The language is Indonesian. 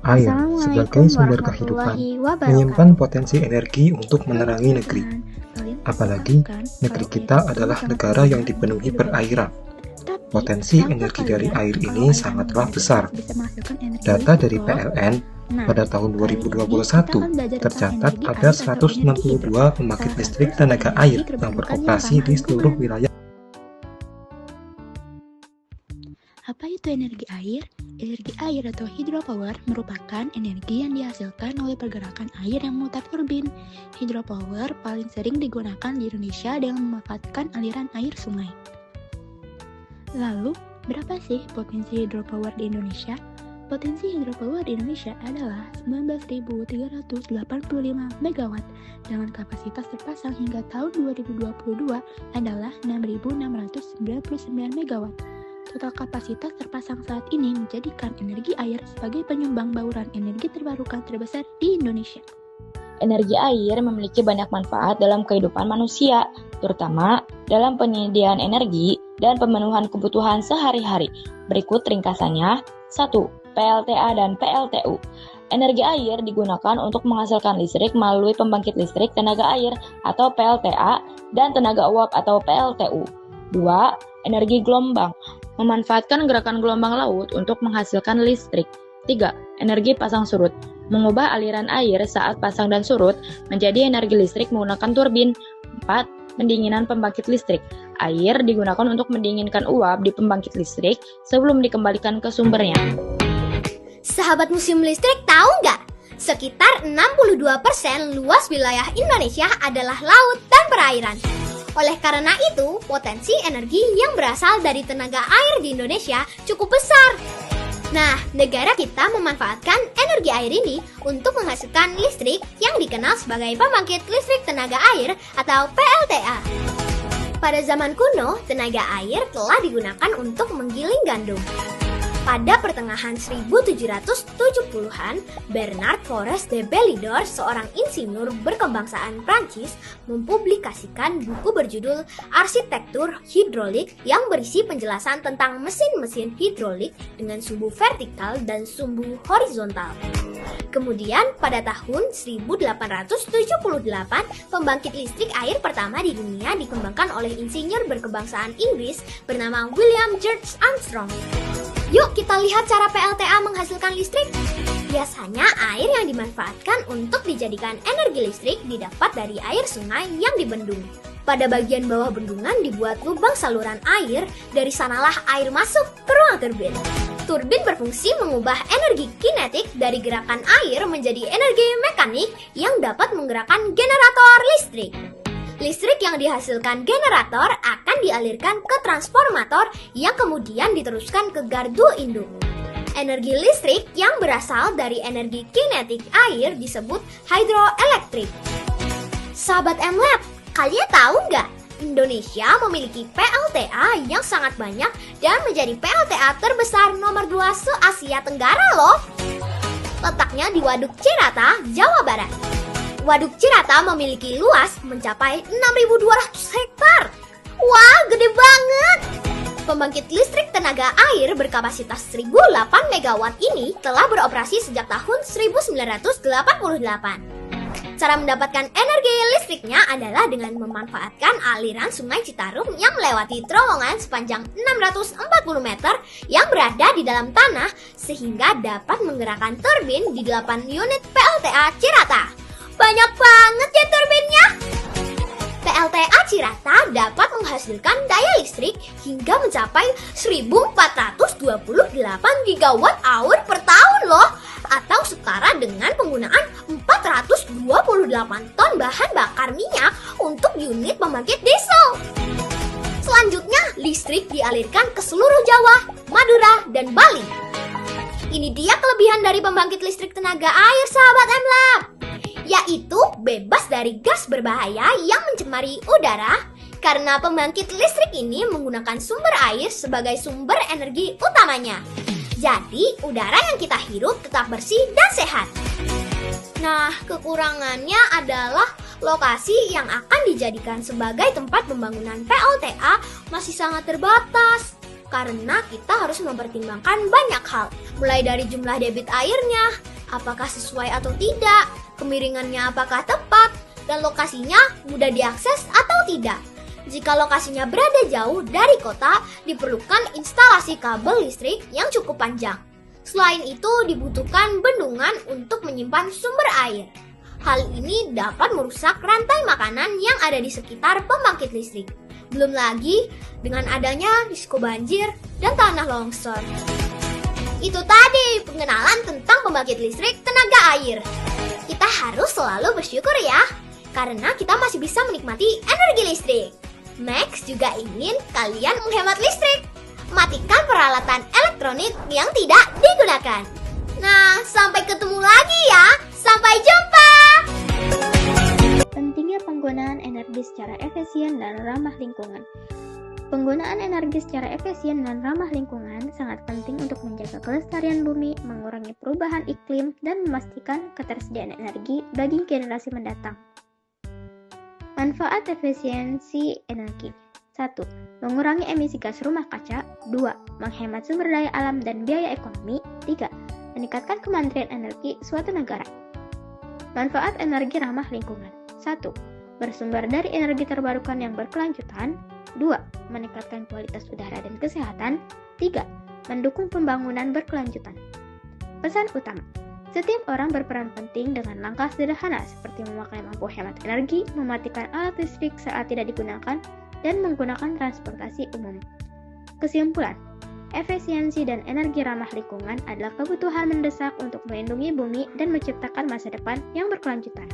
Air sebagai Assalamualaikum sumber kehidupan warahmatullahi wabarakatuh. menyimpan potensi energi untuk menerangi negeri. Apalagi negeri kita adalah negara yang dipenuhi perairan. Potensi energi dari air ini sangatlah besar. Data dari PLN pada tahun 2021 tercatat ada 162 pembangkit listrik tenaga air yang beroperasi di seluruh wilayah. Apa itu energi air? Energi air atau hydropower merupakan energi yang dihasilkan oleh pergerakan air yang memutar turbin. Hydropower paling sering digunakan di Indonesia dengan memanfaatkan aliran air sungai. Lalu, berapa sih potensi hydropower di Indonesia? Potensi hydropower di Indonesia adalah 19.385 MW dengan kapasitas terpasang hingga tahun 2022 adalah 6.699 MW. Total kapasitas terpasang saat ini menjadikan energi air sebagai penyumbang bauran energi terbarukan terbesar di Indonesia. Energi air memiliki banyak manfaat dalam kehidupan manusia, terutama dalam penyediaan energi dan pemenuhan kebutuhan sehari-hari. Berikut ringkasannya. 1. PLTA dan PLTU. Energi air digunakan untuk menghasilkan listrik melalui pembangkit listrik tenaga air atau PLTA dan tenaga uap atau PLTU. 2. Energi gelombang. Memanfaatkan gerakan gelombang laut untuk menghasilkan listrik. 3. Energi pasang surut. Mengubah aliran air saat pasang dan surut menjadi energi listrik menggunakan turbin. 4. Pendinginan pembangkit listrik. Air digunakan untuk mendinginkan uap di pembangkit listrik sebelum dikembalikan ke sumbernya. Sahabat museum listrik tahu nggak? Sekitar 62% luas wilayah Indonesia adalah laut dan perairan. Oleh karena itu, potensi energi yang berasal dari tenaga air di Indonesia cukup besar. Nah, negara kita memanfaatkan energi air ini untuk menghasilkan listrik yang dikenal sebagai pembangkit listrik tenaga air atau PLTA. Pada zaman kuno, tenaga air telah digunakan untuk menggiling gandum. Pada pertengahan 1770-an, Bernard Forest de Belidor, seorang insinyur berkebangsaan Prancis, mempublikasikan buku berjudul Arsitektur Hidrolik yang berisi penjelasan tentang mesin-mesin hidrolik dengan sumbu vertikal dan sumbu horizontal. Kemudian pada tahun 1878, pembangkit listrik air pertama di dunia dikembangkan oleh insinyur berkebangsaan Inggris bernama William George Armstrong. Yuk kita lihat cara PLTA menghasilkan listrik. Biasanya air yang dimanfaatkan untuk dijadikan energi listrik didapat dari air sungai yang dibendung. Pada bagian bawah bendungan dibuat lubang saluran air, dari sanalah air masuk ke ruang turbin. Turbin berfungsi mengubah energi kinetik dari gerakan air menjadi energi mekanik yang dapat menggerakkan generator listrik. Listrik yang dihasilkan generator akan dialirkan ke transformator yang kemudian diteruskan ke gardu induk. Energi listrik yang berasal dari energi kinetik air disebut hydroelektrik. Sahabat MLab, kalian tahu nggak? Indonesia memiliki PLTA yang sangat banyak dan menjadi PLTA terbesar nomor 2 se-Asia Tenggara loh. Letaknya di Waduk Cirata, Jawa Barat. Waduk Cirata memiliki luas mencapai 6.200 hektar. Wah, gede banget! Pembangkit listrik tenaga air berkapasitas 1.008 MW ini telah beroperasi sejak tahun 1988. Cara mendapatkan energi listriknya adalah dengan memanfaatkan aliran Sungai Citarum yang melewati terowongan sepanjang 640 meter yang berada di dalam tanah sehingga dapat menggerakkan turbin di 8 unit PLTA Cirata. Banyak banget ya turbinnya! PLTA Cirata dapat menghasilkan daya listrik hingga mencapai 1.428 GWh per tahun loh, atau setara dengan penggunaan 428 ton bahan bakar minyak untuk unit pembangkit diesel. Selanjutnya, listrik dialirkan ke seluruh Jawa, Madura, dan Bali. Ini dia kelebihan dari pembangkit listrik tenaga air, sahabat MLab, yaitu bebas dari gas berbahaya yang mencemari udara karena pembangkit listrik ini menggunakan sumber air sebagai sumber energi utamanya. Jadi, udara yang kita hirup tetap bersih dan sehat. Nah, kekurangannya adalah lokasi yang akan dijadikan sebagai tempat pembangunan PLTA masih sangat terbatas. karena kita harus mempertimbangkan banyak hal, mulai dari jumlah debit airnya, apakah sesuai atau tidak, kemiringannya apakah tepat, dan lokasinya mudah diakses atau tidak. Jika lokasinya berada jauh dari kota, diperlukan instalasi kabel listrik yang cukup panjang. Selain itu, dibutuhkan bendungan untuk menyimpan sumber air. Hal ini dapat merusak rantai makanan yang ada di sekitar pembangkit listrik. Belum lagi dengan adanya risiko banjir dan tanah longsor. Itu tadi pengenalan tentang pembangkit listrik tenaga air. Kita harus selalu bersyukur ya, karena kita masih bisa menikmati energi listrik. Max juga ingin kalian menghemat listrik. Matikan peralatan elektronik yang tidak digunakan. Nah, sampai ketemu lagi ya. Sampai jumpa. Pentingnya penggunaan energi secara efisien dan ramah lingkungan. Penggunaan energi secara efisien dan ramah lingkungan sangat penting untuk menjaga kelestarian bumi, mengurangi perubahan iklim, dan memastikan ketersediaan energi bagi generasi mendatang. Manfaat efisiensi energi. 1. Mengurangi emisi gas rumah kaca. 2. Menghemat sumber daya alam dan biaya ekonomi. 3. Meningkatkan kemandirian energi suatu negara. Manfaat energi ramah lingkungan. 1. Bersumber dari energi terbarukan yang berkelanjutan. 2. Meningkatkan kualitas udara dan kesehatan. 3. Mendukung pembangunan berkelanjutan. Pesan utama. Setiap orang berperan penting dengan langkah sederhana seperti memakai lampu hemat energi, mematikan alat listrik saat tidak digunakan, dan menggunakan transportasi umum. Kesimpulan, efisiensi dan energi ramah lingkungan adalah kebutuhan mendesak untuk melindungi bumi dan menciptakan masa depan yang berkelanjutan.